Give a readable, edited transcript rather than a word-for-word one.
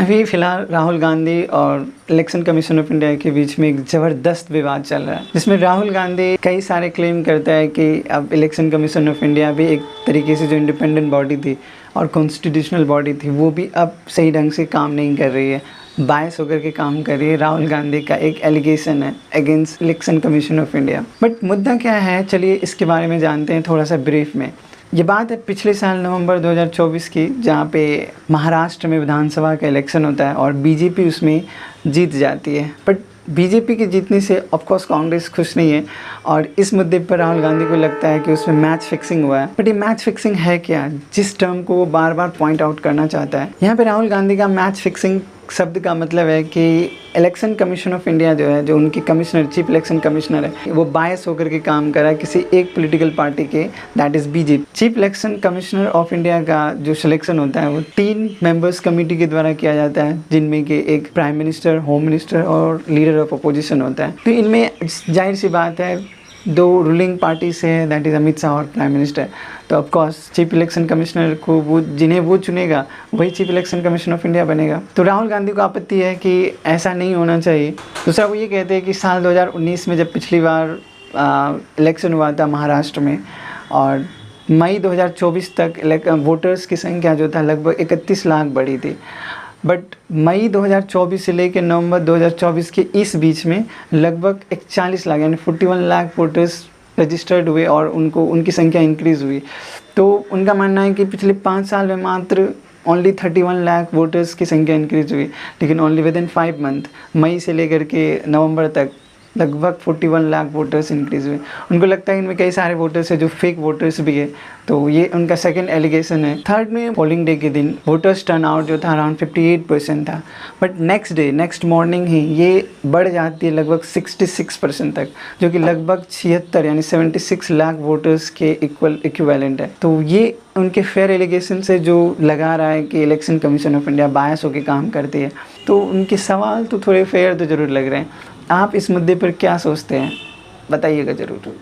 अभी फ़िलहाल राहुल गांधी और इलेक्शन कमीशन ऑफ इंडिया के बीच में एक ज़बरदस्त विवाद चल रहा है, जिसमें राहुल गांधी कई सारे क्लेम करता है कि अब इलेक्शन कमीशन ऑफ इंडिया भी एक तरीके से जो इंडिपेंडेंट बॉडी थी और कॉन्स्टिट्यूशनल बॉडी थी वो भी अब सही ढंग से काम नहीं कर रही है, बायस होकर के काम कर रही है। राहुल गांधी का एक एलिगेशन है against election commission of India. But मुद्दा क्या है, चलिए इसके बारे में जानते हैं थोड़ा सा ब्रीफ में। ये बात है पिछले साल नवंबर 2024 की, जहाँ पे महाराष्ट्र में विधानसभा का इलेक्शन होता है और बीजेपी उसमें जीत जाती है। बट बीजेपी के जीतने से ऑफकोर्स कांग्रेस खुश नहीं है और इस मुद्दे पर राहुल गांधी को लगता है कि उसमें मैच फिक्सिंग हुआ है। बट ये मैच फिक्सिंग है क्या, जिस टर्म को वो बार बार पॉइंट आउट करना चाहता है। यहाँ पे राहुल गांधी का मैच फिक्सिंग शब्द का मतलब है कि इलेक्शन कमीशन ऑफ इंडिया जो है, जो उनकी कमिश्नर, चीफ इलेक्शन कमिश्नर है, वो बायस होकर के काम कर रहा है किसी एक पॉलिटिकल पार्टी के, that is BJP. Chief election commissioner of India का जो सिलेक्शन होता है वो 3 मेंबर्स कमेटी के द्वारा किया जाता है, जिनमें कि एक प्राइम मिनिस्टर, होम मिनिस्टर और लीडर ऑफ अपोजिशन होता है। तो इनमें जाहिर सी बात है 2 रूलिंग पार्टी से है, दैट इज़ अमित शाह और प्राइम मिनिस्टर। तो ऑफकोर्स चीफ इलेक्शन कमिश्नर को वो जिन्हें वो चुनेगा वही chief election commission of India बनेगा। तो राहुल गांधी को आपत्ति है कि ऐसा नहीं होना चाहिए। दूसरा वो ये कहते हैं कि साल 2019 में जब पिछली बार इलेक्शन हुआ था महाराष्ट्र में और मई 2024 तक वोटर्स की संख्या जो था लगभग 31 लाख बढ़ी थी। बट मई 2024 से लेकर नवंबर 2024 के इस बीच में लगभग 41 लाख यानी 41 लाख वोटर्स रजिस्टर्ड हुए और उनकी संख्या इंक्रीज़ हुई। तो उनका मानना है कि पिछले 5 साल में मात्र ओनली 31 लाख वोटर्स की संख्या इंक्रीज़ हुई, लेकिन ओनली विद इन 5 मंथ मई से लेकर के नवंबर तक लगभग 41 लाख वोटर्स इंक्रीज़ हुए। उनको लगता है इनमें कई सारे वोटर्स हैं जो फेक वोटर्स भी है। तो ये उनका सेकंड एलिगेशन है। थर्ड में पोलिंग डे के दिन वोटर्स टर्नआउट जो था अराउंड 58% था, बट नेक्स्ट मॉर्निंग ही ये बढ़ जाती है लगभग 66% तक, जो कि लगभग 76 यानी 76 लाख वोटर्स के इक्विवेलेंट है। तो ये उनके फेयर एलिगेशन से जो लगा रहा है कि इलेक्शन कमीशन ऑफ इंडिया बायस होकर काम करती है, तो उनके सवाल तो थोड़े फेयर तो ज़रूर लग रहे हैं। आप इस मुद्दे पर क्या सोचते हैं, बताइएगा ज़रूर।